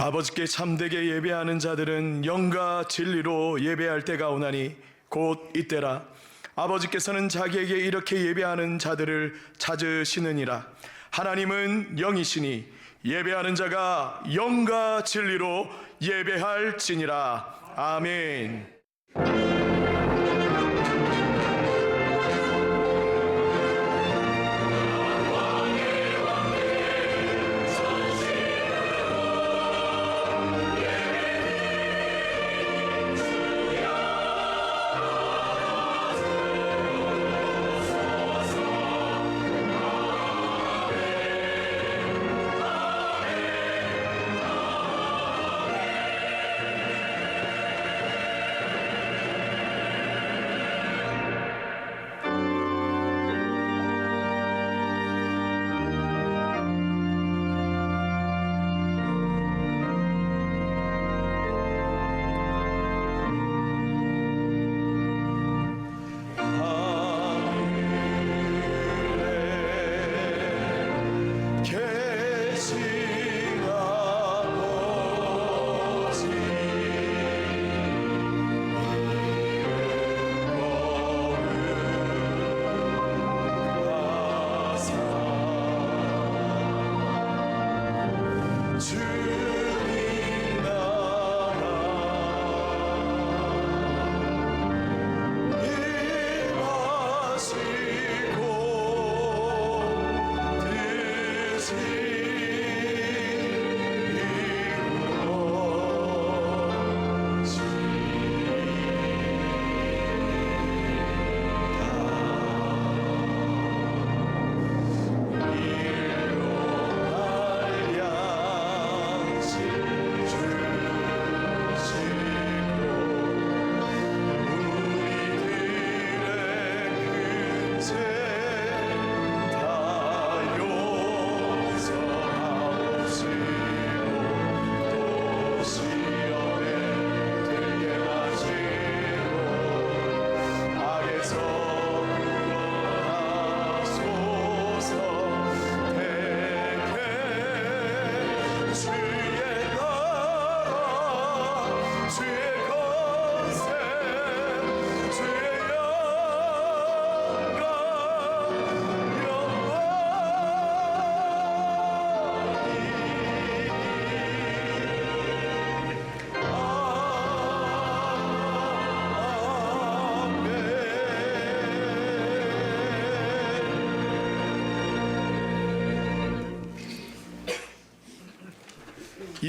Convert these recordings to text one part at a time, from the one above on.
아버지께 참되게 예배하는 자들은 영과 진리로 예배할 때가 오나니 곧 이때라. 아버지께서는 자기에게 이렇게 예배하는 자들을 찾으시느니라. 하나님은 영이시니 예배하는 자가 영과 진리로 예배할지니라. 아멘.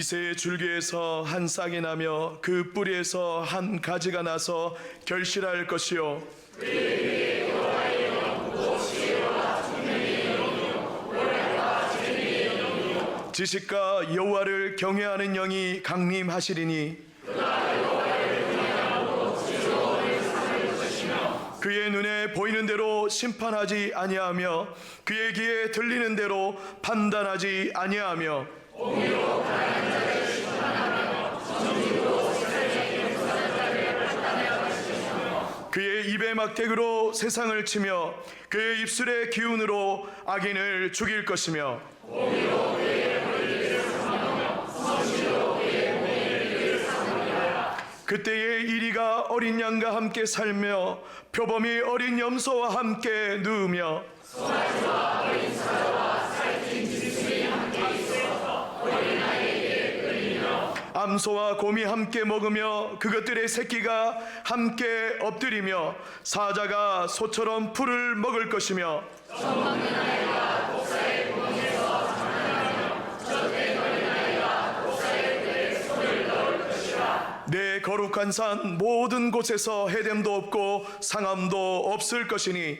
이새의 줄기에서 한 싹이 나며 그 뿌리에서 한 가지가 나서 결실할 것이요 지식과 여호와를 경외하는 영이 강림하시리니 그의 눈에 보이는 대로 심판하지 아니하며 그의 귀에 들리는 대로 판단하지 아니하며 그의 입의 막대기로 세상을 치며 그의 입술의 기운으로 악인을 죽일 것이며 그때에 이리가 어린 양과 함께 살며 표범이 어린 염소와 함께 누우며 암소와 곰이 함께 먹으며 그것들의 새끼가 함께 엎드리며 사자가 소처럼 풀을 먹을 것이며 내 거룩한 산 모든 곳에서 해됨도 없고 상함도 없을 것이니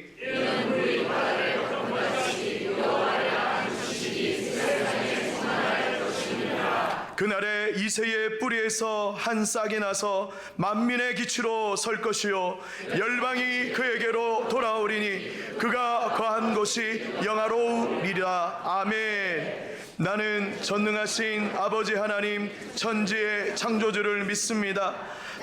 그날에 이새의 뿌리에서 한 싹이 나서 만민의 기치로 설 것이요 열방이 그에게로 돌아오리니 그가 거한 곳이 영화로우리라. 아멘. 나는 전능하신 아버지 하나님 천지의 창조주를 믿습니다.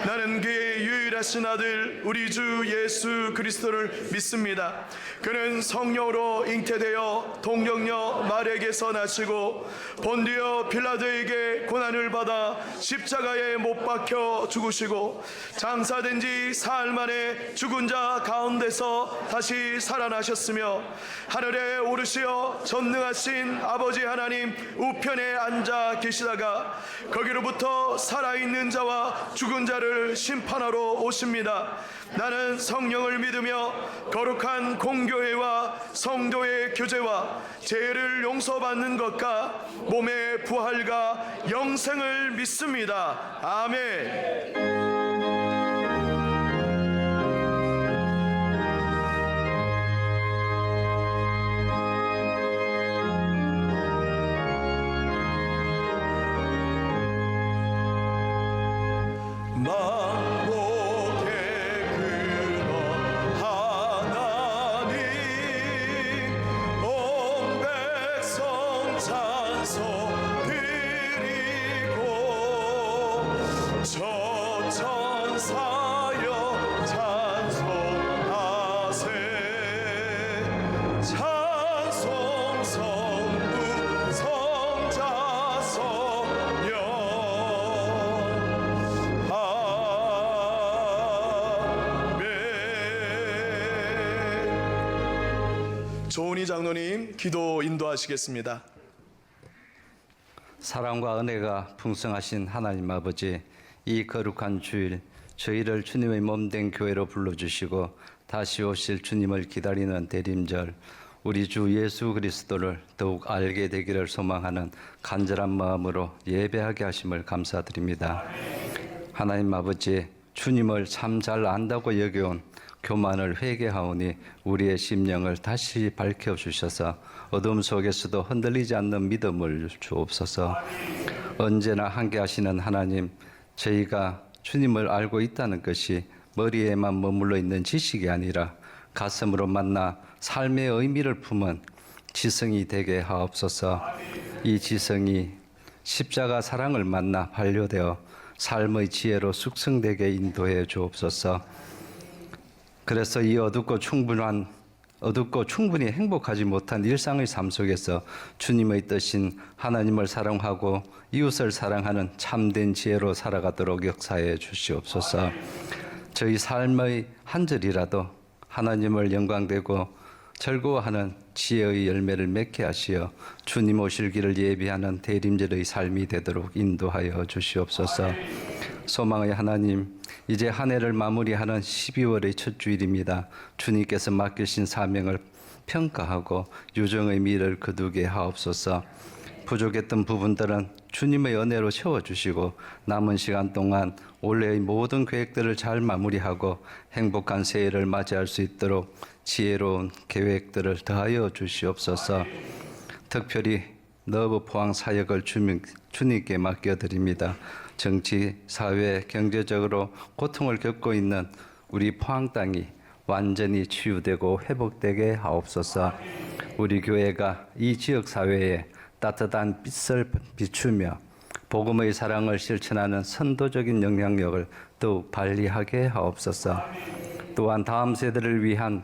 나는 그의 유일하신 아들 우리 주 예수 그리스도를 믿습니다. 그는 성령으로 잉태되어 동정녀 마리아에게서 나시고 본디오 빌라도에게 고난을 받아 십자가에 못 박혀 죽으시고 장사된 지 사흘 만에 죽은 자 가운데서 다시 살아나셨으며 하늘에 오르시어 전능하신 아버지 하나님 우편에 앉아 계시다가 거기로부터 살아있는 자와 죽은 자를 심판하러 오십니다. 나는 성령을 믿으며 거룩한 공교회와 성도의 교제와 죄를 용서받는 것과 몸의 부활과 영생을 믿습니다. 아멘. 조은희 장로님 기도 인도하시겠습니다. 사랑과 은혜가 풍성하신 하나님 아버지, 이 거룩한 주일 저희를 주님의 몸된 교회로 불러주시고 다시 오실 주님을 기다리는 대림절, 우리 주 예수 그리스도를 더욱 알게 되기를 소망하는 간절한 마음으로 예배하게 하심을 감사드립니다. 하나님 아버지, 주님을 참 잘 안다고 여겨온 교만을 회개하오니 우리의 심령을 다시 밝혀주셔서 어둠 속에서도 흔들리지 않는 믿음을 주옵소서. 언제나 함께하시는 하나님, 저희가 주님을 알고 있다는 것이 머리에만 머물러 있는 지식이 아니라 가슴으로 만나 삶의 의미를 품은 지성이 되게 하옵소서. 이 지성이 십자가 사랑을 만나 반려되어 삶의 지혜로 숙성되게 인도해 주옵소서. 그래서 이 어둡고 충분히 행복하지 못한 일상의 삶 속에서 주님의 뜻인 하나님을 사랑하고 이웃을 사랑하는 참된 지혜로 살아가도록 역사해 주시옵소서. 저희 삶의 한 절이라도 하나님을 영광되고 즐거워하는 지혜의 열매를 맺게 하시어 주님 오실 길을 예비하는 대림절의 삶이 되도록 인도하여 주시옵소서. 소망의 하나님, 이제 한 해를 마무리하는 12월의 첫 주일입니다. 주님께서 맡기신 사명을 평가하고 유정의 미를 거두게 하옵소서. 부족했던 부분들은 주님의 은혜로 채워주시고 남은 시간 동안 올해의 모든 계획들을 잘 마무리하고 행복한 새해를 맞이할 수 있도록 지혜로운 계획들을 더하여 주시옵소서. 특별히 너브 포항 사역을 주님께 맡겨드립니다. 정치, 사회, 경제적으로 고통을 겪고 있는 우리 포항 땅이 완전히 치유되고 회복되게 하옵소서. 우리 교회가 이 지역 사회에 따뜻한 빛을 비추며 복음의 사랑을 실천하는 선도적인 영향력을 더욱 발휘하게 하옵소서. 또한 다음 세대를 위한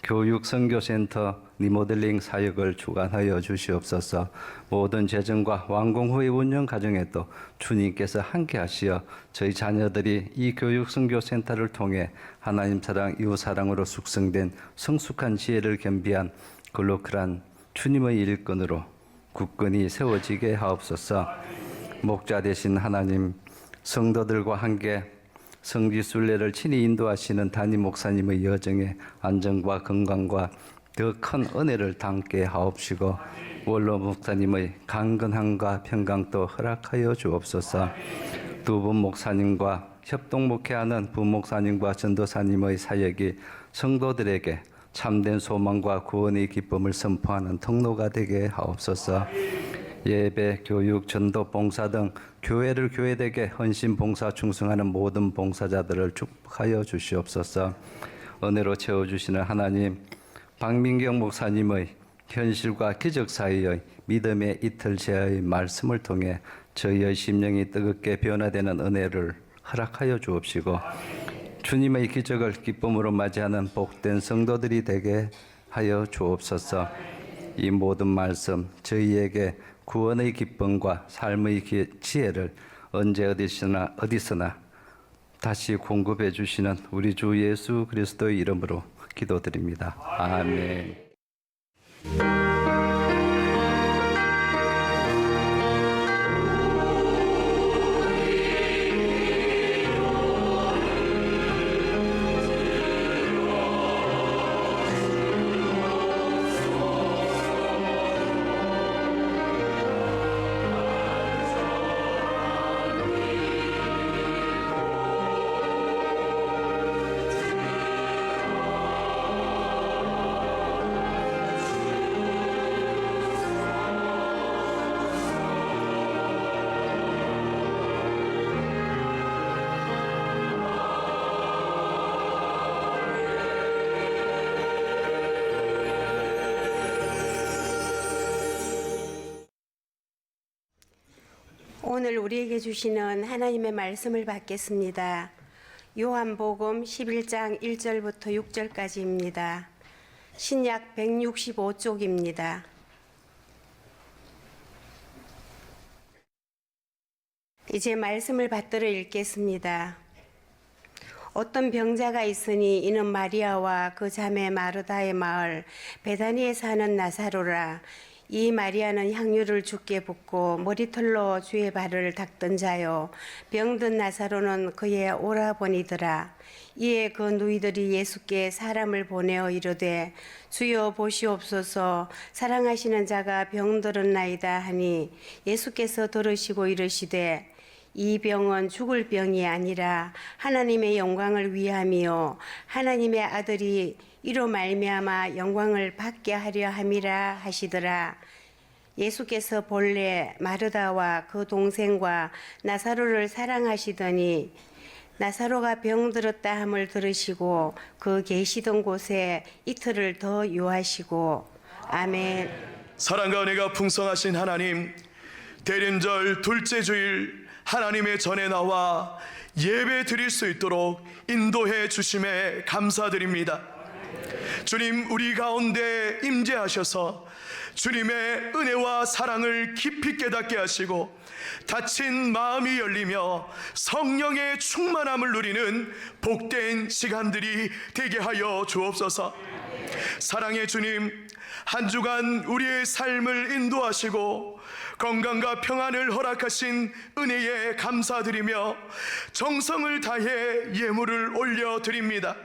교육 선교센터 리모델링 사역을 주관하여 주시옵소서. 모든 재정과 완공 후의 운영 과정에도 주님께서 함께 하시어 저희 자녀들이 이 교육 선교센터를 통해 하나님 사랑, 이웃 사랑으로 숙성된 성숙한 지혜를 겸비한 글로컬한 주님의 일꾼으로 굳건히 세워지게 하옵소서. 목자 되신 하나님, 성도들과 함께 성지순례를 친히 인도하시는 담임 목사님의 여정에 안정과 건강과 더 큰 은혜를 담게 하옵시고 원로 목사님의 강건함과 평강도 허락하여 주옵소서. 두 분 목사님과 협동 목회하는 부목사님과 전도사님의 사역이 성도들에게 참된 소망과 구원의 기쁨을 선포하는 통로가 되게 하옵소서. 예배, 교육, 전도, 봉사 등 교회를 교회되게 헌신, 봉사, 충성하는 모든 봉사자들을 축복하여 주시옵소서. 은혜로 채워주시는 하나님, 박민경 목사님의 현실과 기적 사이의 믿음의 이틀 제의 말씀을 통해 저희의 심령이 뜨겁게 변화되는 은혜를 허락하여 주옵시고 주님의 기적을 기쁨으로 맞이하는 복된 성도들이 되게 하여 주옵소서. 이 모든 말씀 저희에게 구원의 기쁨과 삶의 지혜를 언제 어디서나 다시 공급해 주시는 우리 주 예수 그리스도의 이름으로 기도드립니다. 아멘. 오늘 우리에게 주시는 하나님의 말씀을 받겠습니다. 요한복음 11장 1절부터 6절까지입니다. 신약 165쪽입니다. 이제 말씀을 받들어 읽겠습니다. 어떤 병자가 있으니 이는 마리아와 그 자매 마르다의 마을 베다니에 사는 나사로라. 이 마리아는 향유를 주께 붓고 머리털로 주의 발을 닦던 자요, 병든 나사로는 그의 오라버니더라. 이에 그 누이들이 예수께 사람을 보내어 이르되 주여 보시옵소서, 사랑하시는 자가 병들었나이다 하니 예수께서 들으시고 이르시되 이 병은 죽을 병이 아니라 하나님의 영광을 위함이요 하나님의 아들이 이로 말미암아 영광을 받게 하려 함이라 하시더라. 예수께서 본래 마르다와 그 동생과 나사로를 사랑하시더니 나사로가 병들었다 함을 들으시고 그 계시던 곳에 이틀을 더 유하시고. 아멘. 사랑과 은혜가 풍성하신 하나님, 대림절 둘째 주일 하나님의 전에 나와 예배 드릴 수 있도록 인도해 주심에 감사드립니다. 주님, 우리 가운데 임재하셔서 주님의 은혜와 사랑을 깊이 깨닫게 하시고 닫힌 마음이 열리며 성령의 충만함을 누리는 복된 시간들이 되게 하여 주옵소서. 사랑의 주님, 한 주간 우리의 삶을 인도하시고 건강과 평안을 허락하신 은혜에 감사드리며 정성을 다해 예물을 올려드립니다.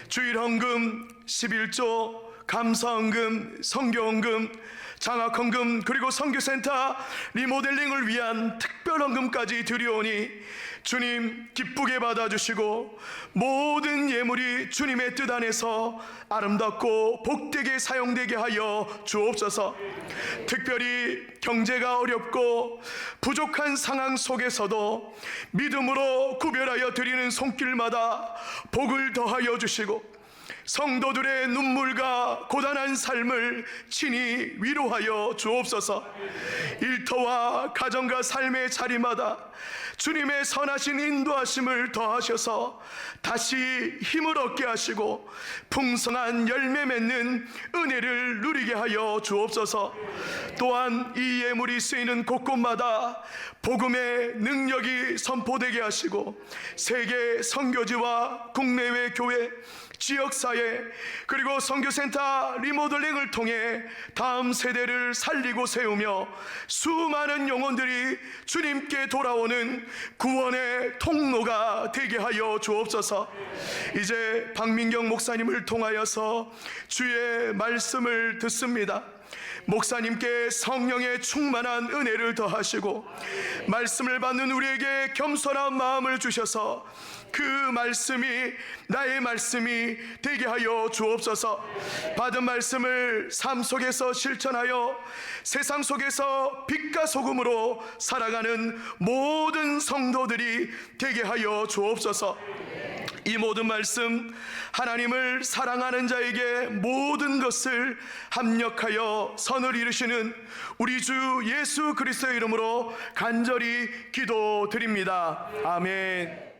주일헌금 11조, 감사헌금, 선교헌금, 장학헌금, 그리고 선교센터 리모델링을 위한 특별헌금까지 드리오니 주님 기쁘게 받아주시고 모든 예물이 주님의 뜻 안에서 아름답고 복되게 사용되게 하여 주옵소서. 특별히 경제가 어렵고 부족한 상황 속에서도 믿음으로 구별하여 드리는 손길마다 복을 더하여 주시고 성도들의 눈물과 고단한 삶을 친히 위로하여 주옵소서. 일터와 가정과 삶의 자리마다 주님의 선하신 인도하심을 더하셔서 다시 힘을 얻게 하시고 풍성한 열매 맺는 은혜를 누리게 하여 주옵소서. 또한 이 예물이 쓰이는 곳곳마다 복음의 능력이 선포되게 하시고 세계 선교지와 국내외 교회, 지역사회, 그리고 선교센터 리모델링을 통해 다음 세대를 살리고 세우며 수많은 영혼들이 주님께 돌아오는 구원의 통로가 되게 하여 주옵소서. 이제 박민경 목사님을 통하여서 주의 말씀을 듣습니다. 목사님께 성령의 충만한 은혜를 더하시고 말씀을 받는 우리에게 겸손한 마음을 주셔서 그 말씀이 나의 말씀이 되게 하여 주옵소서. 받은 말씀을 삶 속에서 실천하여 세상 속에서 빛과 소금으로 살아가는 모든 성도들이 되게 하여 주옵소서. 이 모든 말씀 하나님을 사랑하는 자에게 모든 것을 합력하여 선을 이루시는 우리 주 예수 그리스도의 이름으로 간절히 기도드립니다. 아멘.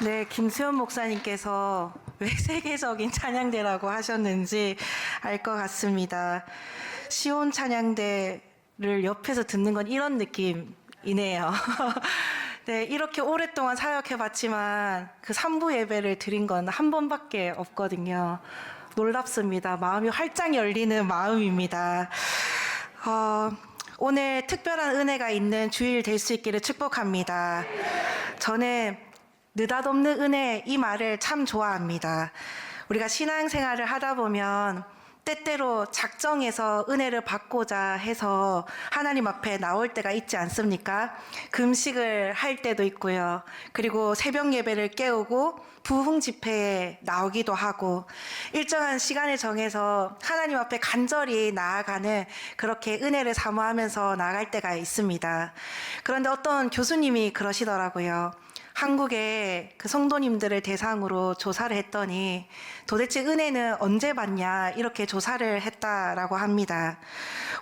네, 김수현 목사님께서 왜 세계적인 찬양대라고 하셨는지 알 것 같습니다. 시온 찬양대를 옆에서 듣는 건 이런 느낌이네요. 네, 이렇게 오랫동안 사역해봤지만 그 3부 예배를 드린 건 한 번밖에 없거든요. 놀랍습니다. 마음이 활짝 열리는 마음입니다. 오늘 특별한 은혜가 있는 주일 될 수 있기를 축복합니다. 저는 느닷없는 은혜 이 말을 참 좋아합니다. 우리가 신앙생활을 하다 보면 때때로 작정해서 은혜를 받고자 해서 하나님 앞에 나올 때가 있지 않습니까? 금식을 할 때도 있고요. 그리고 새벽 예배를 깨우고 부흥 집회에 나오기도 하고 일정한 시간을 정해서 하나님 앞에 간절히 나아가는 그렇게 은혜를 사모하면서 나아갈 때가 있습니다. 그런데 어떤 교수님이 그러시더라고요. 한국의 그 성도님들을 대상으로 조사를 했더니 도대체 은혜는 언제 받냐 이렇게 조사를 했다라고 합니다.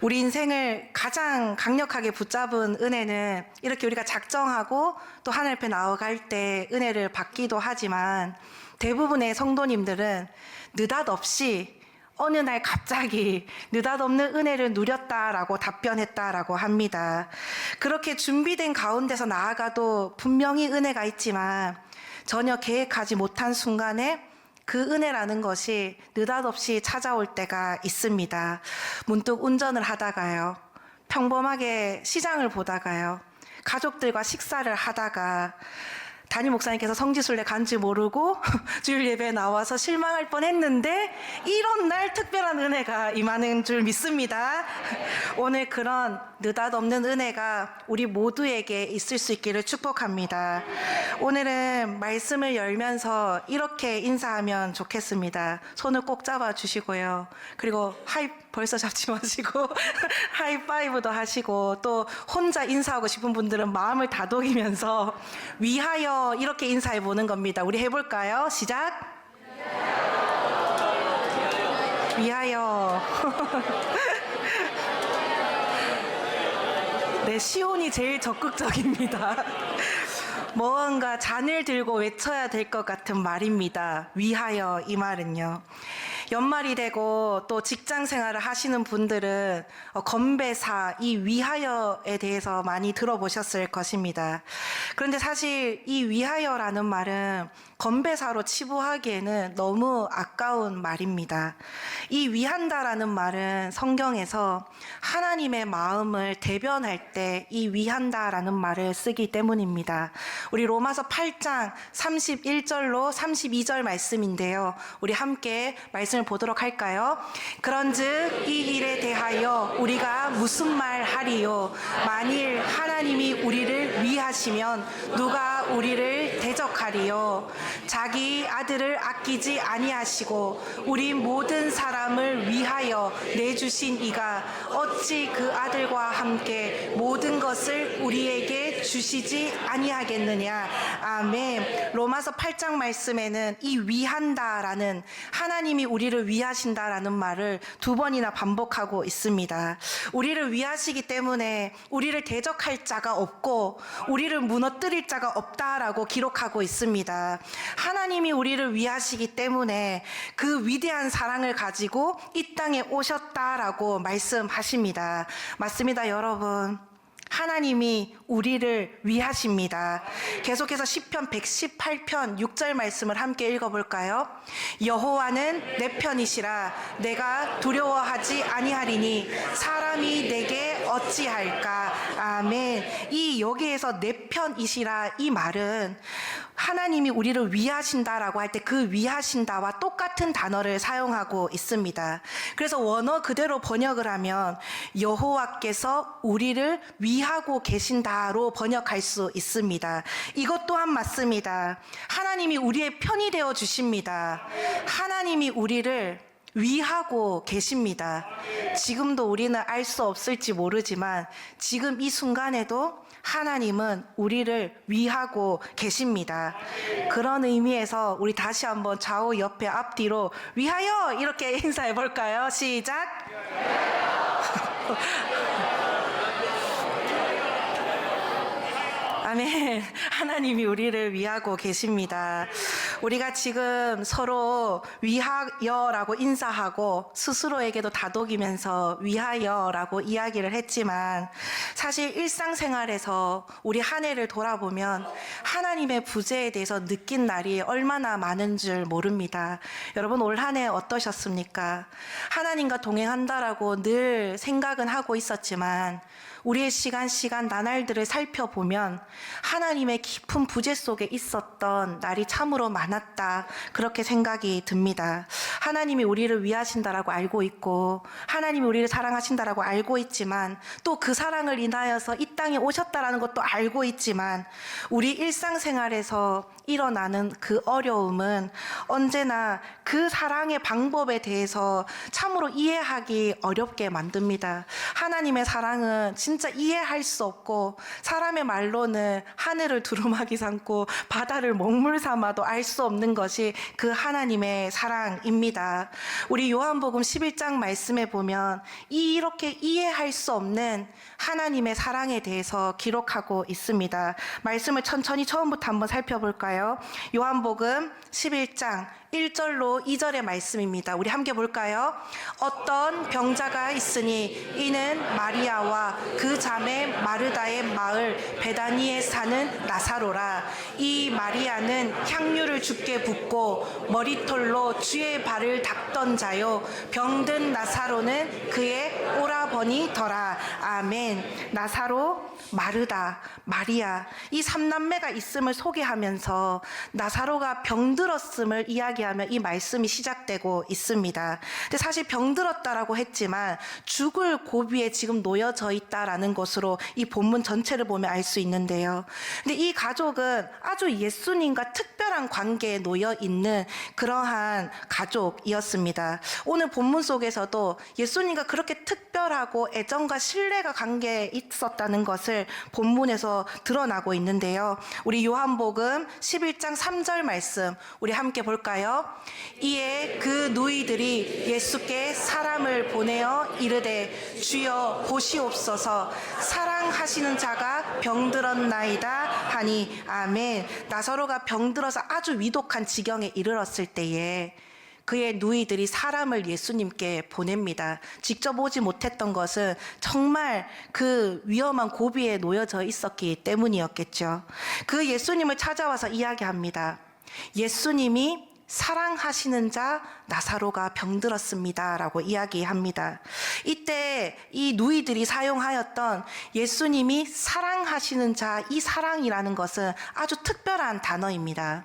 우리 인생을 가장 강력하게 붙잡은 은혜는 이렇게 우리가 작정하고 또 하나님 앞에 나아갈 때 은혜를 받기도 하지만 대부분의 성도님들은 느닷없이 어느 날 갑자기 느닷없는 은혜를 누렸다라고 답변했다라고 합니다. 그렇게 준비된 가운데서 나아가도 분명히 은혜가 있지만 전혀 계획하지 못한 순간에 그 은혜라는 것이 느닷없이 찾아올 때가 있습니다. 문득 운전을 하다가요. 평범하게 시장을 보다가요. 가족들과 식사를 하다가 담임 목사님께서 성지순례 간지 모르고 주일 예배에 나와서 실망할 뻔했는데 이런 날 특별한 은혜가 임하는 줄 믿습니다. 오늘 그런 느닷없는 은혜가 우리 모두에게 있을 수 있기를 축복합니다. 오늘은 말씀을 열면서 이렇게 인사하면 좋겠습니다. 손을 꼭 잡아주시고요. 그리고 벌써 잡지 마시고 하이파이브도 하시고 또 혼자 인사하고 싶은 분들은 마음을 다독이면서 위하여 이렇게 인사해 보는 겁니다. 우리 해볼까요? 시작. 위하여. 네, 시온이 제일 적극적입니다. 무언가 잔을 들고 외쳐야 될 것 같은 말입니다. 위하여 이 말은요. 연말이 되고 또 직장 생활을 하시는 분들은 건배사, 이 위하여에 대해서 많이 들어보셨을 것입니다. 그런데 사실 이 위하여라는 말은 건배사로 치부하기에는 너무 아까운 말입니다. 이 위한다라는 말은 성경에서 하나님의 마음을 대변할 때 이 위한다라는 말을 쓰기 때문입니다. 우리 로마서 8장 31절로 32절 말씀인데요. 우리 함께 말씀을 보도록 할까요? 그런즉 이 일에 대하여 우리가 무슨 말 하리요? 만일 하나님이 우리를 위하시면 누가 우리를 대적하리요? 자기 아들을 아끼지 아니하시고 우리 모든 사람을 위하여 내주신 이가 어찌 그 아들과 함께 모든 것을 우리에게 주시지 아니하겠느냐. 아멘. 로마서 8장 말씀에는 이 위한다라는 하나님이 우리를 위하신다라는 말을 2번이나 반복하고 있습니다. 우리를 위하시기 때문에 우리를 대적할 자가 없고 우리를 무너뜨릴 자가 없다라고 기록하고 있습니다. 하나님이 우리를 위하시기 때문에 그 위대한 사랑을 가지고 이 땅에 오셨다라고 말씀하십니다. 맞습니다, 여러분. 하나님이 우리를 위하십니다. 계속해서 시편 118편 6절 말씀을 함께 읽어볼까요? 여호와는 내 편이시라 내가 두려워하지 아니하리니 사람이 내게 어찌할까. 아멘. 이 여기에서 내 편이시라 이 말은 하나님이 우리를 위하신다라고 할 때 그 위하신다와 똑같은 단어를 사용하고 있습니다. 그래서 원어 그대로 번역을 하면 여호와께서 우리를 위하고 계신다로 번역할 수 있습니다. 이것 또한 맞습니다. 하나님이 우리의 편이 되어 주십니다. 하나님이 우리를 위하고 계십니다. 지금도 우리는 알 수 없을지 모르지만 지금 이 순간에도 하나님은 우리를 위하고 계십니다. 그런 의미에서 우리 다시 한번 좌우 옆에 앞뒤로 위하여 이렇게 인사해 볼까요? 시작. 아멘. 하나님이 우리를 위하고 계십니다. 우리가 지금 서로 위하여라고 인사하고 스스로에게도 다독이면서 위하여라고 이야기를 했지만 사실 일상생활에서 우리 한 해를 돌아보면 하나님의 부재에 대해서 느낀 날이 얼마나 많은 줄 모릅니다. 여러분 올 한 해 어떠셨습니까? 하나님과 동행한다라고 늘 생각은 하고 있었지만 우리의 시간 나날들을 살펴보면 하나님의 깊은 부재 속에 있었던 날이 참으로 많았다. 그렇게 생각이 듭니다. 하나님이 우리를 위하신다라고 알고 있고 하나님이 우리를 사랑하신다라고 알고 있지만 또 그 사랑을 인하여서 이 땅에 오셨다라는 것도 알고 있지만 우리 일상생활에서 일어나는 그 어려움은 언제나 그 사랑의 방법에 대해서 참으로 이해하기 어렵게 만듭니다. 하나님의 사랑은 진짜 이해할 수 없고 사람의 말로는 하늘을 두루마기 삼고 바다를 먹물 삼아도 알 수 없는 것이 그 하나님의 사랑입니다. 우리 요한복음 11장 말씀에 보면 이렇게 이해할 수 없는 하나님의 사랑에 대해서 기록하고 있습니다. 말씀을 천천히 처음부터 한번 살펴볼까요? 요한복음 11장 1절로 2절의 말씀입니다. 우리 함께 볼까요? 어떤 병자가 있으니 이는 마리아와 그 자매 마르다의 마을 베다니에 사는 나사로라. 이 마리아는 향유를 주께 붓고 머리털로 주의 발을 닦던 자요 병든 나사로는 그의 오라버니더라. 아멘. 나사로, 마르다, 마리아 이 3남매가 있음을 소개하면서 나사로가 병들었음을 이야기하며 이 말씀이 시작되고 있습니다. 근데 사실 병들었다라고 했지만 죽을 고비에 지금 놓여져 있다라는 것으로 이 본문 전체를 보면 알 수 있는데요. 근데 이 가족은 아주 예수님과 특별한 관계에 놓여 있는 그러한 가족이었습니다. 오늘 본문 속에서도 예수님과 그렇게 특별하고 애정과 신뢰가 관계에 있었다는 것을 본문에서 드러나고 있는데요. 우리 요한복음 11장 3절 말씀 우리 함께 볼까요? 이에 그 누이들이 예수께 사람을 보내어 이르되 주여 보시옵소서 사랑하시는 자가 병들었나이다 하니 아멘. 나사로가 병들어서 아주 위독한 지경에 이르렀을 때에 그의 누이들이 사람을 예수님께 보냅니다. 직접 오지 못했던 것은 정말 그 위험한 고비에 놓여져 있었기 때문이었겠죠. 그 예수님을 찾아와서 이야기합니다. 예수님이 사랑하시는 자 나사로가 병들었습니다 라고 이야기합니다. 이때 이 누이들이 사용하였던 예수님이 사랑하시는 자, 이 사랑이라는 것은 아주 특별한 단어입니다.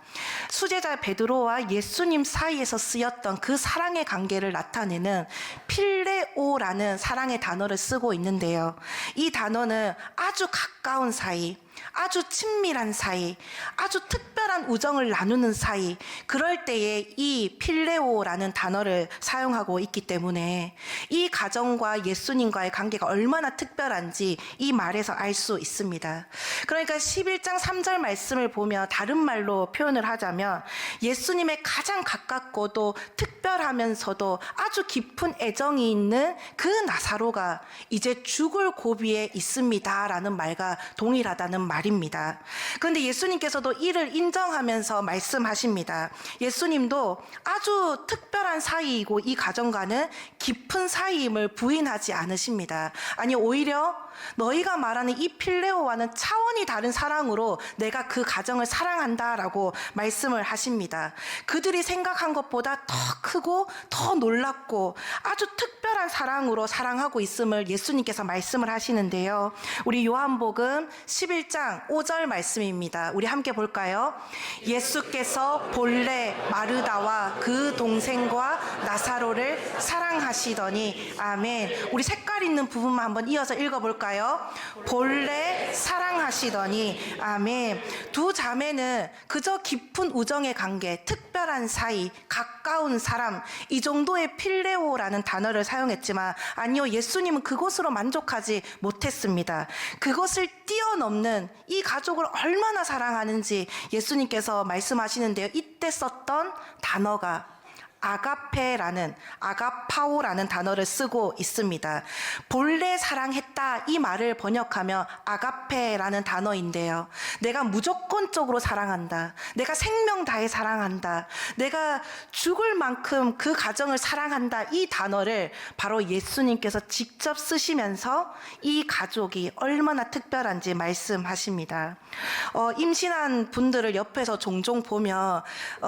수제자 베드로와 예수님 사이에서 쓰였던 그 사랑의 관계를 나타내는 필레오라는 사랑의 단어를 쓰고 있는데요. 이 단어는 아주 가까운 사이, 아주 친밀한 사이, 아주 특별한 우정을 나누는 사이, 그럴 때에 이 필레오라는 단어를 사용하고 있기 때문에 이 가정과 예수님과의 관계가 얼마나 특별한지 이 말에서 알 수 있습니다. 그러니까 11장 3절 말씀을 보면 다른 말로 표현을 하자면 예수님의 가장 가깝고 또 특별하면서도 아주 깊은 애정이 있는 그 나사로가 이제 죽을 고비에 있습니다 라는 말과 동일하다는 말입니다. 그런데 예수님께서도 이를 인정하면서 말씀하십니다. 예수님도 아주 특별한 사이이고 이 가정과는 깊은 사이임을 부인하지 않으십니다. 아니 오히려 너희가 말하는 이 필레오와는 차원이 다른 사랑으로 내가 그 가정을 사랑한다라고 말씀을 하십니다. 그들이 생각한 것보다 더 크고 더 놀랍고 아주 특별한 사랑으로 사랑하고 있음을 예수님께서 말씀을 하시는데요. 우리 요한복음 11장 5절 말씀입니다. 우리 함께 볼까요? 예수께서 본래 마르다와 그 동생과 나사로를 사랑하시더니 아멘. 우리 색깔 있는 부분만 한번 이어서 읽어볼까요? 본래 사랑하시더니 아멘. 두 자매는 그저 깊은 우정의 관계, 특별한 사이, 가까운 사람, 이 정도의 필레오라는 단어를 사용했지만 아니요, 예수님은 그것으로 만족하지 못했습니다. 그것을 뛰어넘는 이 가족을 얼마나 사랑하는지 예수님께서 말씀하시는데요. 이때 썼던 단어가 아가페라는 아가파오라는 단어를 쓰고 있습니다. 본래 사랑했다 이 말을 번역하면 아가페라는 단어인데요. 내가 무조건적으로 사랑한다. 내가 생명 다해 사랑한다. 내가 죽을 만큼 그 가정을 사랑한다. 이 단어를 바로 예수님께서 직접 쓰시면서 이 가족이 얼마나 특별한지 말씀하십니다. 임신한 분들을 옆에서 종종 보면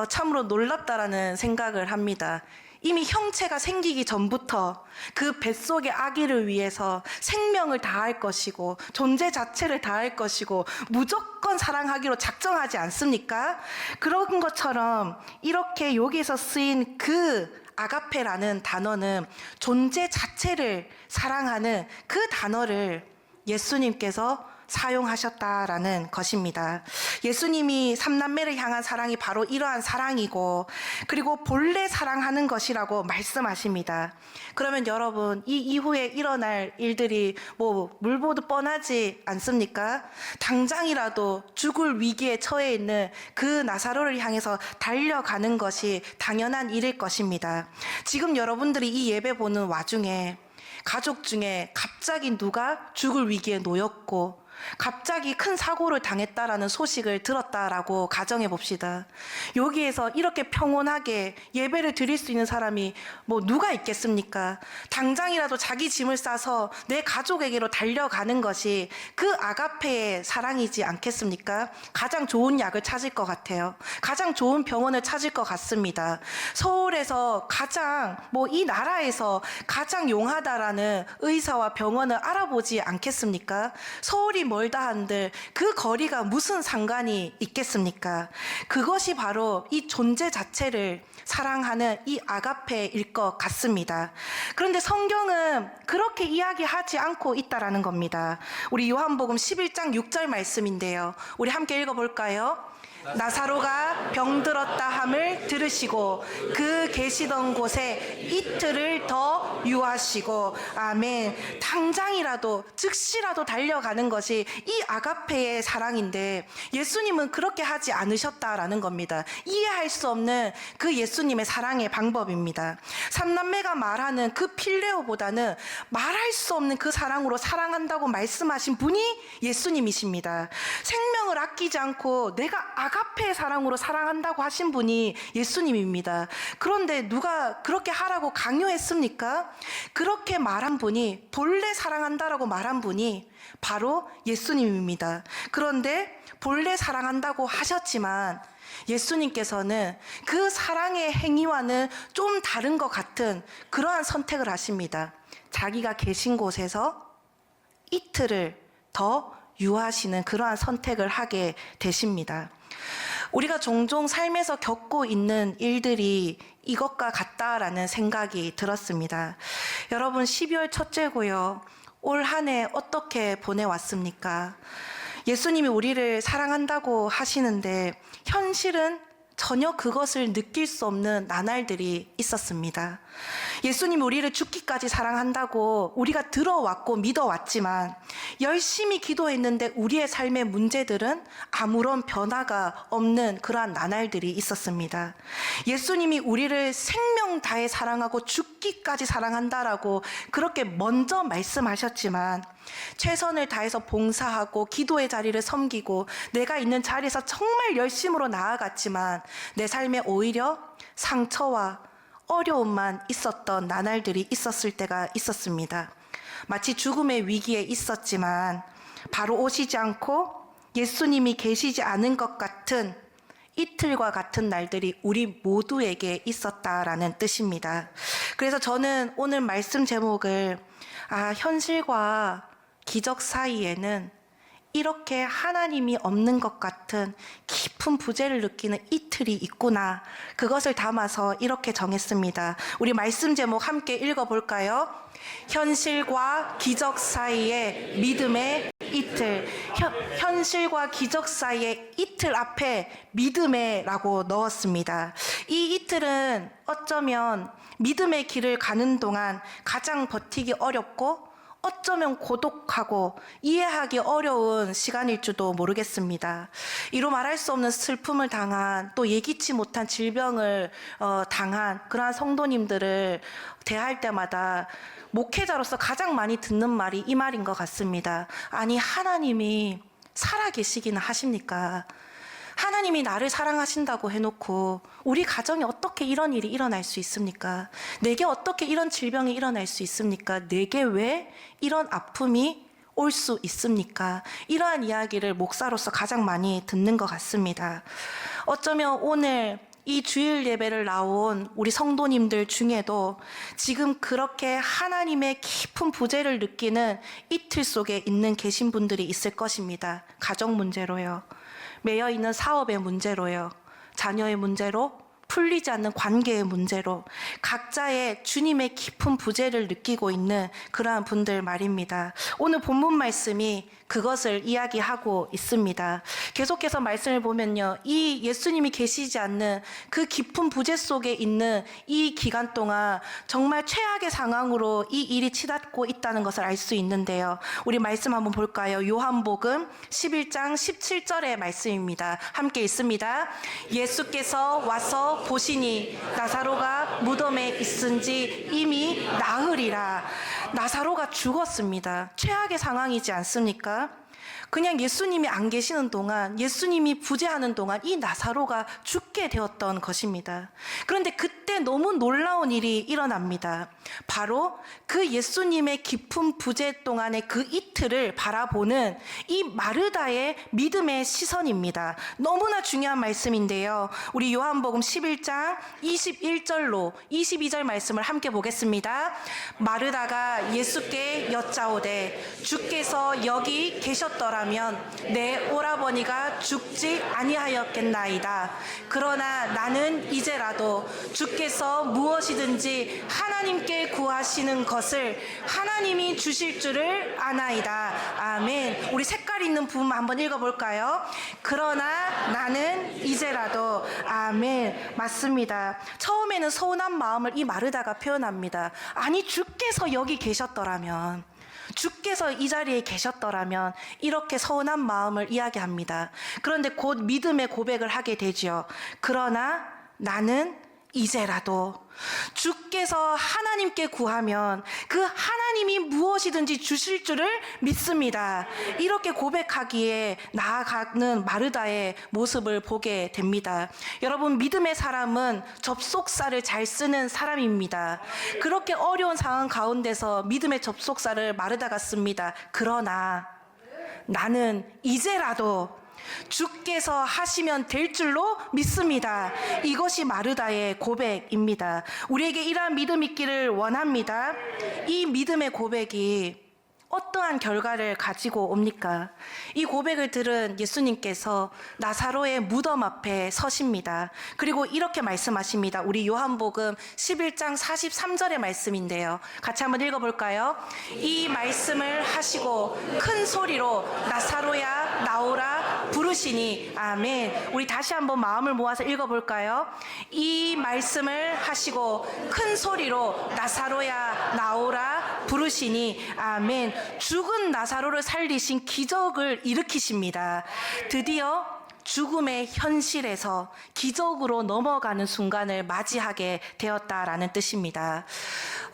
참으로 놀랍다라는 생각을 합니다. 이미 형체가 생기기 전부터 그 뱃속의 아기를 위해서 생명을 다할 것이고 존재 자체를 다할 것이고 무조건 사랑하기로 작정하지 않습니까? 그런 것처럼 이렇게 여기서 쓰인 그 아가페라는 단어는 존재 자체를 사랑하는 그 단어를 예수님께서 사용하셨다라는 것입니다. 예수님이 삼남매를 향한 사랑이 바로 이러한 사랑이고 그리고 본래 사랑하는 것이라고 말씀하십니다. 그러면 여러분 이 이후에 일어날 일들이 뭐 물보듯 뻔하지 않습니까? 당장이라도 죽을 위기에 처해 있는 그 나사로를 향해서 달려가는 것이 당연한 일일 것입니다. 지금 여러분들이 이 예배 보는 와중에 가족 중에 갑자기 누가 죽을 위기에 놓였고 갑자기 큰 사고를 당했다라는 소식을 들었다라고 가정해 봅시다. 여기에서 이렇게 평온하게 예배를 드릴 수 있는 사람이 뭐 누가 있겠습니까? 당장이라도 자기 짐을 싸서 내 가족에게로 달려가는 것이 그 아가페의 사랑이지 않겠습니까? 가장 좋은 약을 찾을 것 같아요. 가장 좋은 병원을 찾을 것 같습니다. 서울에서 가장 이 나라에서 가장 용하다라는 의사와 병원을 알아보지 않겠습니까? 서울이 멀다 한들 그 거리가 무슨 상관이 있겠습니까? 그것이 바로 이 존재 자체를 사랑하는 이 아가페일 것 같습니다. 그런데 성경은 그렇게 이야기하지 않고 있다라는 겁니다. 우리 요한복음 11장 6절 말씀인데요. 우리 함께 읽어볼까요? 나사로가 병들었다 함을 들으시고 그 계시던 곳에 이틀을 더 유하시고 아멘. 당장이라도 즉시라도 달려가는 것이 이 아가페의 사랑인데 예수님은 그렇게 하지 않으셨다라는 겁니다. 이해할 수 없는 그 예수님의 사랑의 방법입니다. 삼남매가 말하는 그 필레오보다는 말할 수 없는 그 사랑으로 사랑한다고 말씀하신 분이 예수님이십니다. 생명을 아끼지 않고 내가 아가페의 사랑으로 사랑한다고 하신 분이 예수님입니다. 그런데 누가 그렇게 하라고 강요했습니까? 그렇게 말한 분이 본래 사랑한다라고 말한 분이 바로 예수님입니다. 그런데 본래 사랑한다고 하셨지만 예수님께서는 그 사랑의 행위와는 좀 다른 것 같은 그러한 선택을 하십니다. 자기가 계신 곳에서 이틀을 더 유하시는 그러한 선택을 하게 되십니다. 우리가 종종 삶에서 겪고 있는 일들이 이것과 같다라는 생각이 들었습니다. 여러분 12월 첫째고요. 올 한 해 어떻게 보내왔습니까? 예수님이 우리를 사랑한다고 하시는데 현실은 전혀 그것을 느낄 수 없는 나날들이 있었습니다. 예수님이 우리를 죽기까지 사랑한다고 우리가 들어왔고 믿어왔지만 열심히 기도했는데 우리의 삶의 문제들은 아무런 변화가 없는 그러한 나날들이 있었습니다. 예수님이 우리를 생명 다해 사랑하고 죽기까지 사랑한다라고 그렇게 먼저 말씀하셨지만 최선을 다해서 봉사하고 기도의 자리를 섬기고 내가 있는 자리에서 정말 열심으로 나아갔지만 내 삶에 오히려 상처와 어려움만 있었던 나날들이 있었을 때가 있었습니다. 마치 죽음의 위기에 있었지만 바로 오시지 않고 예수님이 계시지 않은 것 같은 이틀과 같은 날들이 우리 모두에게 있었다라는 뜻입니다. 그래서 저는 오늘 말씀 제목을 현실과 기적 사이에는 이렇게 하나님이 없는 것 같은 깊은 부재를 느끼는 이틀이 있구나. 그것을 담아서 이렇게 정했습니다. 우리 말씀 제목 함께 읽어볼까요? 현실과 기적 사이의 믿음의 이틀. 현실과 기적 사이의 이틀 앞에 믿음의라고 넣었습니다. 이 이틀은 어쩌면 믿음의 길을 가는 동안 가장 버티기 어렵고 어쩌면 고독하고 이해하기 어려운 시간일 줄도 모르겠습니다. 이루 말할 수 없는 슬픔을 당한, 또 예기치 못한 질병을 당한 그러한 성도님들을 대할 때마다 목회자로서 가장 많이 듣는 말이 이 말인 것 같습니다. 아니, 하나님이 살아계시기는 하십니까? 하나님이 나를 사랑하신다고 해놓고 우리 가정에 어떻게 이런 일이 일어날 수 있습니까? 내게 어떻게 이런 질병이 일어날 수 있습니까? 내게 왜 이런 아픔이 올 수 있습니까? 이러한 이야기를 목사로서 가장 많이 듣는 것 같습니다. 어쩌면 오늘 이 주일 예배를 나온 우리 성도님들 중에도 지금 그렇게 하나님의 깊은 부재를 느끼는 이틀 속에 있는 계신 분들이 있을 것입니다. 가정 문제로요. 매여 있는 사업의 문제로요. 자녀의 문제로, 풀리지 않는 관계의 문제로 각자의 주님의 깊은 부재를 느끼고 있는 그러한 분들 말입니다. 오늘 본문 말씀이 그것을 이야기하고 있습니다. 계속해서 말씀을 보면요, 이 예수님이 계시지 않는 그 깊은 부재 속에 있는 이 기간 동안 정말 최악의 상황으로 이 일이 치닫고 있다는 것을 알 수 있는데요. 우리 말씀 한번 볼까요? 요한복음 11장 17절의 말씀입니다. 함께 읽습니다. 예수께서 와서 보시니 나사로가 무덤에 있은지 이미 나으리라. 나사로가 죽었습니다. 최악의 상황이지 않습니까? 그냥 예수님이 안 계시는 동안, 예수님이 부재하는 동안 이 나사로가 죽게 되었던 것입니다. 그런데 그때 너무 놀라운 일이 일어납니다. 바로 그 예수님의 깊은 부재 동안의 그 이틀을 바라보는 이 마르다의 믿음의 시선입니다. 너무나 중요한 말씀인데요. 우리 요한복음 11장 21절로 22절 말씀을 함께 보겠습니다. 마르다가 예수께 여짜오되 주께서 여기 계셨더라면 내 오라버니가 죽지 아니하였겠나이다. 그러나 나는 이제라도 주께서 무엇이든지 하나님께 구하시는 것을 하나님이 주실 줄을 아나이다. 아멘. 우리 색깔 있는 부분 한번 읽어볼까요? 그러나 나는 이제라도. 아멘. 맞습니다. 처음에는 서운한 마음을 이 마르다가 표현합니다. 아니, 주께서 여기 계셨더라면, 주께서 이 자리에 계셨더라면, 이렇게 서운한 마음을 이야기합니다. 그런데 곧 믿음의 고백을 하게 되지요. 그러나 나는 이제라도 주께서 하나님께 구하면 그 하나님이 무엇이든지 주실 줄을 믿습니다. 이렇게 고백하기에 나아가는 마르다의 모습을 보게 됩니다. 여러분, 믿음의 사람은 접속사를 잘 쓰는 사람입니다. 그렇게 어려운 상황 가운데서 믿음의 접속사를 마르다가 씁니다. 그러나 나는 이제라도 주께서 하시면 될 줄로 믿습니다. 이것이 마르다의 고백입니다. 우리에게 이러한 믿음 있기를 원합니다. 이 믿음의 고백이 어떠한 결과를 가지고 옵니까? 이 고백을 들은 예수님께서 나사로의 무덤 앞에 서십니다. 그리고 이렇게 말씀하십니다. 우리 요한복음 11장 43절의 말씀인데요. 같이 한번 읽어볼까요? 이 말씀을 하시고 큰 소리로 나사로야 나오라 부르시니. 아멘. 우리 다시 한번 마음을 모아서 읽어볼까요? 이 말씀을 하시고 큰 소리로 나사로야 나오라 부르시니. 아멘. 죽은 나사로를 살리신 기적을 일으키십니다. 드디어 죽음의 현실에서 기적으로 넘어가는 순간을 맞이하게 되었다라는 뜻입니다.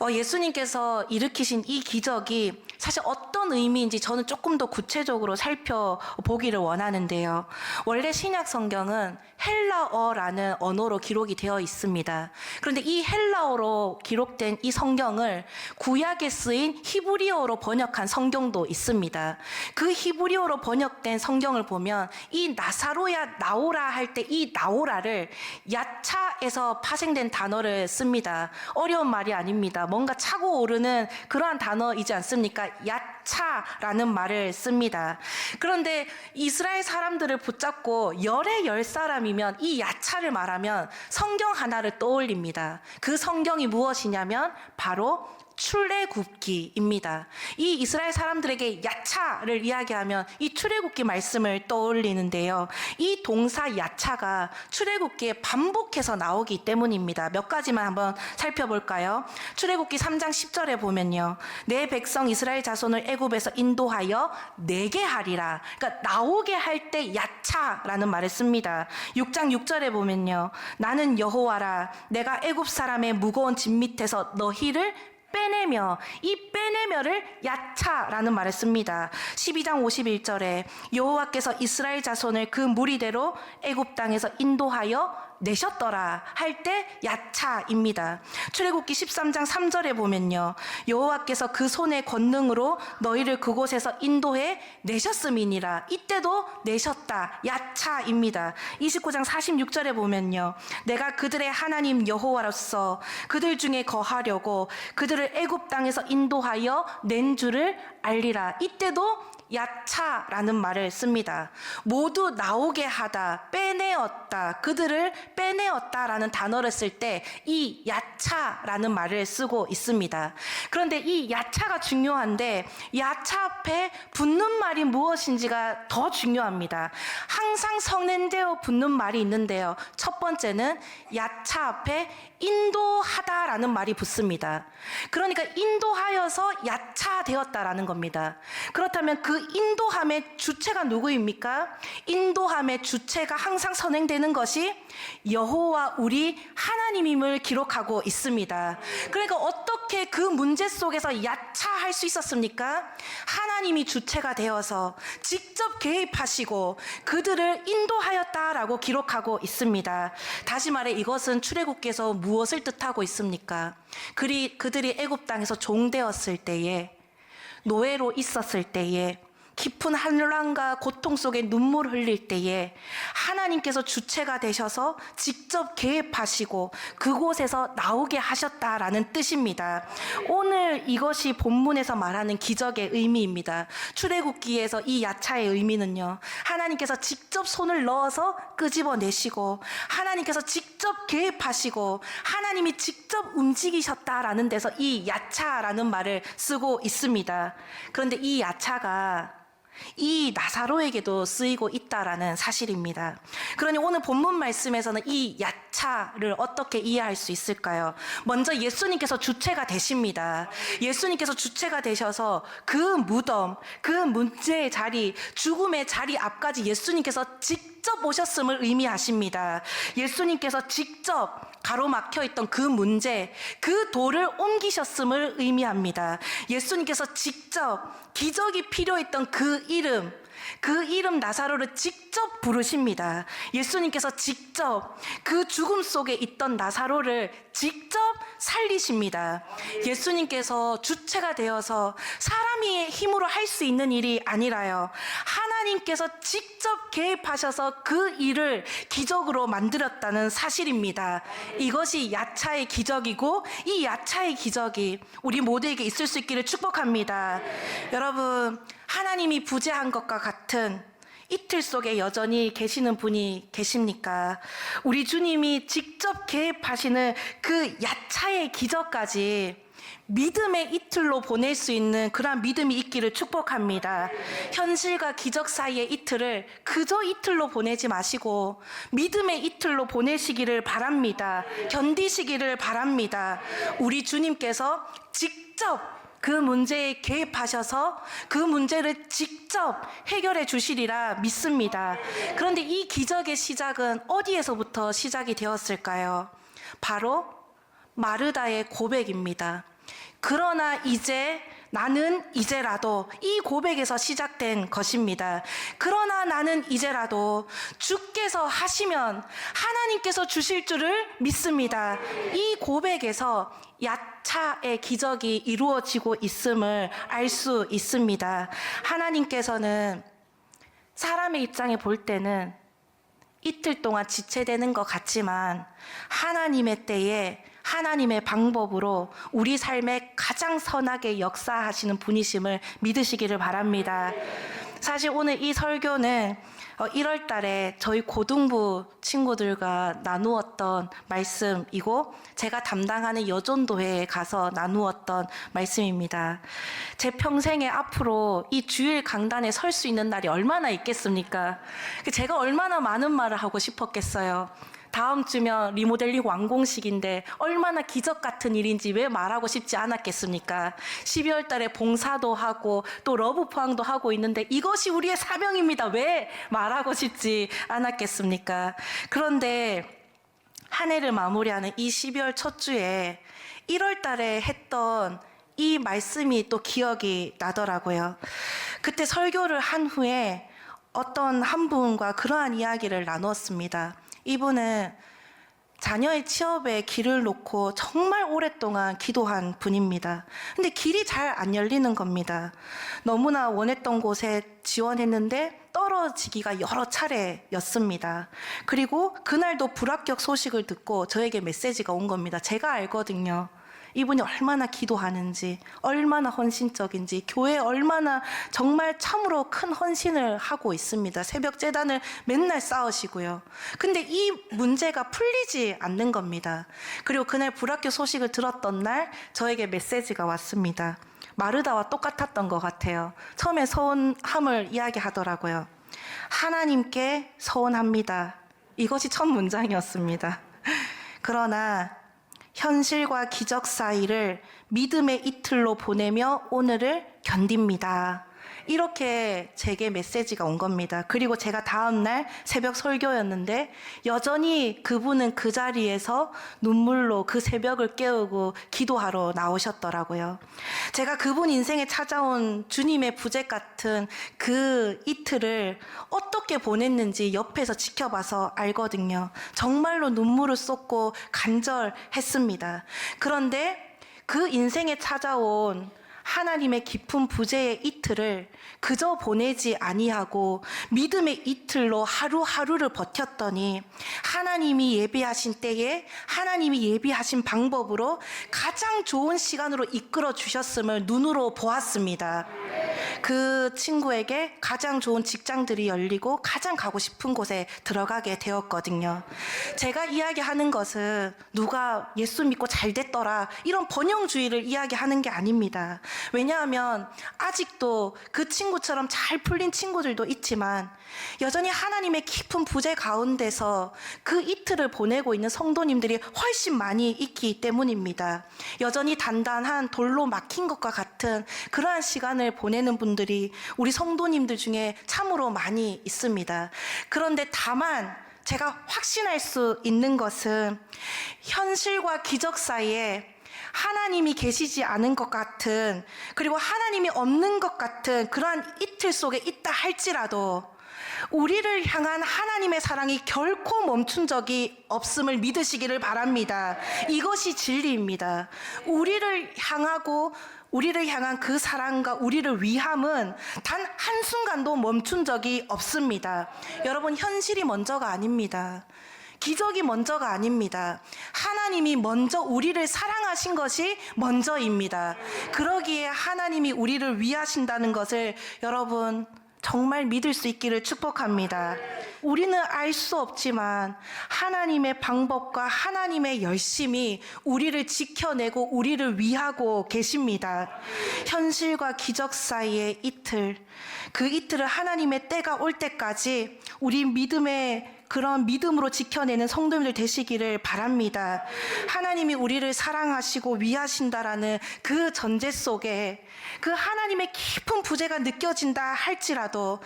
예수님께서 일으키신 이 기적이 사실 어떤 의미인지 저는 조금 더 구체적으로 살펴보기를 원하는데요. 원래 신약 성경은 헬라어라는 언어로 기록이 되어 있습니다. 그런데 이 헬라어로 기록된 이 성경을 구약에 쓰인 히브리어로 번역한 성경도 있습니다. 그 히브리어로 번역된 성경을 보면 이 나사로야 나오라 할 때 이 나오라를 야차에서 파생된 단어를 씁니다. 어려운 말이 아닙니다. 뭔가 차고 오르는 그러한 단어이지 않습니까? 야차라는 말을 씁니다. 그런데 이스라엘 사람들을 붙잡고 열의 10사람이면 이 야차를 말하면 성경 하나를 떠올립니다. 그 성경이 무엇이냐면 바로 출애굽기입니다. 이 이스라엘 사람들에게 야차를 이야기하면 이 출애굽기 말씀을 떠올리는데요. 이 동사 야차가 출애굽기에 반복해서 나오기 때문입니다. 몇 가지만 한번 살펴볼까요? 출애굽기 3장 10절에 보면요. 내 백성 이스라엘 자손을 애굽에서 인도하여 내게 하리라. 그러니까 나오게 할 때 야차라는 말을 씁니다. 6장 6절에 보면요. 나는 여호와라. 내가 애굽 사람의 무거운 짐 밑에서 너희를 빼내며, 이 빼내며를 야차라는 말을 씁니다. 12장 51절에 여호와께서 이스라엘 자손을 그 무리대로 애굽 땅에서 인도하여 내셨더라 할 때 야차입니다. 출애굽기 13장 3절에 보면요. 여호와께서 그 손의 권능으로 너희를 그곳에서 인도해 내셨음이니라. 이때도 내셨다. 야차입니다. 29장 46절에 보면요. 내가 그들의 하나님 여호와로서 그들 중에 거하려고 그들을 애굽 땅에서 인도하여 낸 줄을 알리라. 이때도 야차라는 말을 씁니다. 모두 나오게 하다, 빼내었다, 그들을 빼내었다라는 단어를 쓸 때 이 야차라는 말을 쓰고 있습니다. 그런데 이 야차가 중요한데 야차 앞에 붙는 말이 무엇인지가 더 중요합니다. 항상 성행되어 붙는 말이 있는데요. 첫 번째는 야차 앞에 인도하다라는 말이 붙습니다. 그러니까 인도하여서 야차되었다라는 겁니다. 그렇다면 그 인도함의 주체가 누구입니까? 인도함의 주체가 항상 선행되는 것이 여호와 우리 하나님임을 기록하고 있습니다. 그러니까 어떻게 그 문제 속에서 야차할 수 있었습니까? 하나님이 주체가 되어서 직접 개입하시고 그들을 인도하였다라고 기록하고 있습니다. 다시 말해 이것은 출애굽기에서 무엇을 뜻하고 있습니까? 그들이 애굽 땅에서 종되었을 때에, 노예로 있었을 때에, 깊은 환란과 고통 속에 눈물 흘릴 때에 하나님께서 주체가 되셔서 직접 개입하시고 그곳에서 나오게 하셨다라는 뜻입니다. 오늘 이것이 본문에서 말하는 기적의 의미입니다. 출애굽기에서 이 야차의 의미는요. 하나님께서 직접 손을 넣어서 끄집어내시고 하나님께서 직접 개입하시고 하나님이 직접 움직이셨다라는 데서 이 야차라는 말을 쓰고 있습니다. 그런데 이 야차가 이 나사로에게도 쓰이고 있다라는 사실입니다. 그러니 오늘 본문 말씀에서는 이 야차를 어떻게 이해할 수 있을까요? 먼저 예수님께서 주체가 되십니다. 예수님께서 주체가 되셔서 그 무덤, 그 문제의 자리, 죽음의 자리 앞까지 예수님께서 직접 오셨음을 의미하십니다. 예수님께서 직접 가로막혀 있던 그 문제, 그 돌을 옮기셨음을 의미합니다. 예수님께서 직접 기적이 필요했던 그 이름 나사로를 직접 부르십니다. 예수님께서 직접 그 죽음 속에 있던 나사로를 직접 살리십니다. 예수님께서 주체가 되어서 사람의 힘으로 할 수 있는 일이 아니라요. 하나님께서 직접 개입하셔서 그 일을 기적으로 만들었다는 사실입니다. 이것이 야차의 기적이고 이 야차의 기적이 우리 모두에게 있을 수 있기를 축복합니다. 여러분, 하나님이 부재한 것과 같은 이틀 속에 여전히 계시는 분이 계십니까? 우리 주님이 직접 개입하시는 그 야차의 기적까지 믿음의 이틀로 보낼 수 있는 그러한 믿음이 있기를 축복합니다. 현실과 기적 사이의 이틀을 그저 이틀로 보내지 마시고 믿음의 이틀로 보내시기를 바랍니다. 견디시기를 바랍니다. 우리 주님께서 직접 그 문제에 개입하셔서 그 문제를 직접 해결해 주시리라 믿습니다. 그런데 이 기적의 시작은 어디에서부터 시작이 되었을까요? 바로 마르다의 고백입니다. 그러나 이제 나는 이제라도, 이 고백에서 시작된 것입니다. 그러나 나는 이제라도 주께서 하시면 하나님께서 주실 줄을 믿습니다. 이 고백에서 야차의 기적이 이루어지고 있음을 알 수 있습니다. 하나님께서는 사람의 입장에 볼 때는 이틀 동안 지체되는 것 같지만 하나님의 때에 하나님의 방법으로 우리 삶에 가장 선하게 역사하시는 분이심을 믿으시기를 바랍니다. 사실 오늘 이 설교는 1월 달에 저희 고등부 친구들과 나누었던 말씀이고 제가 담당하는 여전도회에 가서 나누었던 말씀입니다. 제 평생에 앞으로 이 주일 강단에 설 수 있는 날이 얼마나 있겠습니까? 제가 얼마나 많은 말을 하고 싶었겠어요. 다음 주면 리모델링 완공식인데 얼마나 기적 같은 일인지 왜 말하고 싶지 않았겠습니까? 12월 달에 봉사도 하고 또 러브 포항도 하고 있는데 이것이 우리의 사명입니다. 왜 말하고 싶지 않았겠습니까? 그런데 한 해를 마무리하는 이 12월 첫 주에 1월 달에 했던 이 말씀이 또 기억이 나더라고요. 그때 설교를 한 후에 어떤 한 분과 그러한 이야기를 나눴습니다. 이분은 자녀의 취업에 길을 놓고 정말 오랫동안 기도한 분입니다. 근데 길이 잘 안 열리는 겁니다. 너무나 원했던 곳에 지원했는데 떨어지기가 여러 차례였습니다. 그리고 그날도 불합격 소식을 듣고 저에게 메시지가 온 겁니다. 제가 알거든요. 이분이 얼마나 기도하는지, 얼마나 헌신적인지, 교회에 얼마나 정말 참으로 큰 헌신을 하고 있습니다. 새벽 제단을 맨날 쌓으시고요. 근데 이 문제가 풀리지 않는 겁니다. 그리고 그날 불합격 소식을 들었던 날 저에게 메시지가 왔습니다. 마르다와 똑같았던 것 같아요. 처음에 서운함을 이야기하더라고요. 하나님께 서운합니다. 이것이 첫 문장이었습니다. 그러나 현실과 기적 사이를 믿음의 이틀로 보내며 오늘을 견딥니다. 이렇게 제게 메시지가 온 겁니다. 그리고 제가 다음날 새벽 설교였는데 여전히 그분은 그 자리에서 눈물로 그 새벽을 깨우고 기도하러 나오셨더라고요. 제가 그분 인생에 찾아온 주님의 부재 같은 그 이틀을 어떻게 보냈는지 옆에서 지켜봐서 알거든요. 정말로 눈물을 쏟고 간절했습니다. 그런데 그 인생에 찾아온 하나님의 깊은 부재의 이틀을 그저 보내지 아니하고 믿음의 이틀로 하루하루를 버텼더니 하나님이 예비하신 때에 하나님이 예비하신 방법으로 가장 좋은 시간으로 이끌어 주셨음을 눈으로 보았습니다. 그 친구에게 가장 좋은 직장들이 열리고 가장 가고 싶은 곳에 들어가게 되었거든요. 제가 이야기하는 것은 누가 예수 믿고 잘 됐더라 이런 번영주의를 이야기하는 게 아닙니다. 왜냐하면 아직도 그 친구처럼 잘 풀린 친구들도 있지만 여전히 하나님의 깊은 부재 가운데서 그 이틀을 보내고 있는 성도님들이 훨씬 많이 있기 때문입니다. 여전히 단단한 돌로 막힌 것과 같은 그러한 시간을 보내는 분들이 우리 성도님들 중에 참으로 많이 있습니다. 그런데 다만 제가 확신할 수 있는 것은 현실과 기적 사이에 하나님이 계시지 않은 것 같은 그리고 하나님이 없는 것 같은 그러한 이틀 속에 있다 할지라도 우리를 향한 하나님의 사랑이 결코 멈춘 적이 없음을 믿으시기를 바랍니다. 이것이 진리입니다. 우리를 향한 그 사랑과 우리를 위함은 단 한순간도 멈춘 적이 없습니다. 여러분, 현실이 먼저가 아닙니다. 기적이 먼저가 아닙니다. 하나님이 먼저 우리를 사랑하신 것이 먼저입니다. 그러기에 하나님이 우리를 위하신다는 것을 여러분 정말 믿을 수 있기를 축복합니다. 우리는 알 수 없지만 하나님의 방법과 하나님의 열심이 우리를 지켜내고 우리를 위하고 계십니다. 현실과 기적 사이의 이틀, 그 이틀을 하나님의 때가 올 때까지 우리 그런 믿음으로 지켜내는 성도님들 되시기를 바랍니다. 하나님이 우리를 사랑하시고 위하신다라는 그 전제 속에 그 하나님의 깊은 부재가 느껴진다 할지라도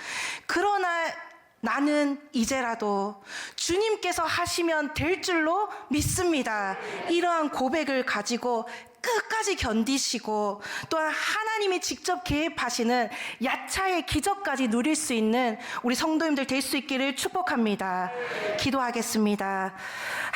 그러나 나는 이제라도 주님께서 하시면 될 줄로 믿습니다. 이러한 고백을 가지고 끝까지 견디시고 또한 하나님이 직접 개입하시는 야차의 기적까지 누릴 수 있는 우리 성도님들 될 수 있기를 축복합니다. 기도하겠습니다.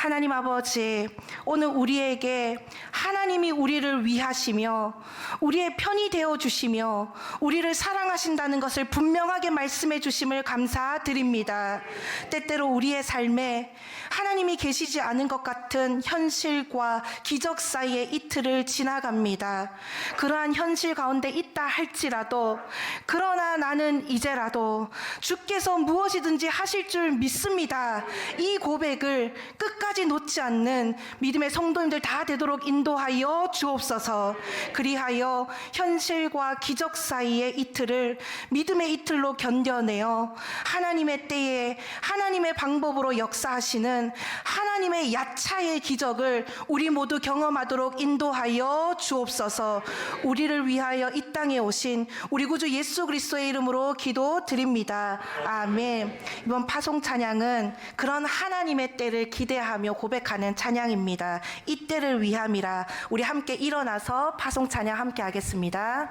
하나님 아버지, 오늘 우리에게 하나님이 우리를 위하시며 우리의 편이 되어 주시며 우리를 사랑하신다는 것을 분명하게 말씀해 주심을 감사드립니다. 때때로 우리의 삶에 하나님이 계시지 않은 것 같은 현실과 기적 사이의 이틀을 지나갑니다. 그러한 현실 가운데 있다 할지라도, 그러나 나는 이제라도 주께서 무엇이든지 하실 줄 믿습니다. 이 고백을 끝까지 놓지 않는 믿음의 성도님들 다 되도록 인도하여 주옵소서. 그리하여 현실과 기적 사이의 이틀을 믿음의 이틀로 견뎌내어 하나님의 때에 하나님의 방법으로 역사하시는 하나님의 야차의 기적을 우리 모두 경험하도록 인도하여 주옵소서. 우리를 위하여 이 땅에 오신 우리 구주 예수 그리스도의 이름으로 기도드립니다. 아멘. 이번 파송 찬양은 그런 하나님의 때를 기대하며 고백하는 찬양입니다. 이 때를 위함이라. 우리 함께 일어나서 파송 찬양 함께 하겠습니다.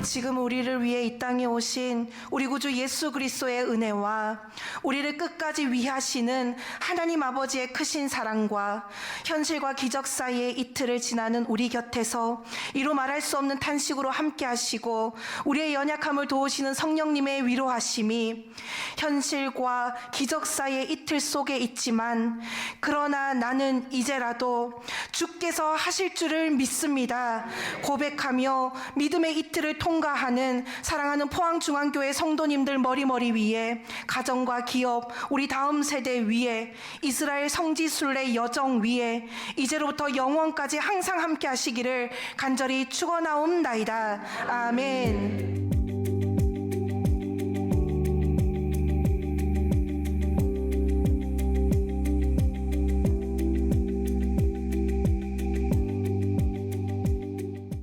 지금 우리를 위해 이 땅에 오신 우리 구주 예수 그리스도의 은혜와 우리를 끝까지 위하시는 하나님 아버지의 크신 사랑과 현실과 기적 사이의 이틀을 지나는 우리 곁에서 이루 말할 수 없는 탄식으로 함께 하시고 우리의 연약함을 도우시는 성령님의 위로하심이 현실과 기적 사이의 이틀 속에 있지만, 그러나 나는 이제라도 주께서 하실 줄을 믿습니다. 고백하며 믿음의 이틀을 통과하는 사랑하는 포항중앙교회 성도님들 머리 위에, 가정과 기업, 우리 다음 세대 위에, 이스라엘 성지순례 여정 위에 이제로부터 영원까지 항상 함께 하시기를 간절히 축원하옵나이다. 아멘.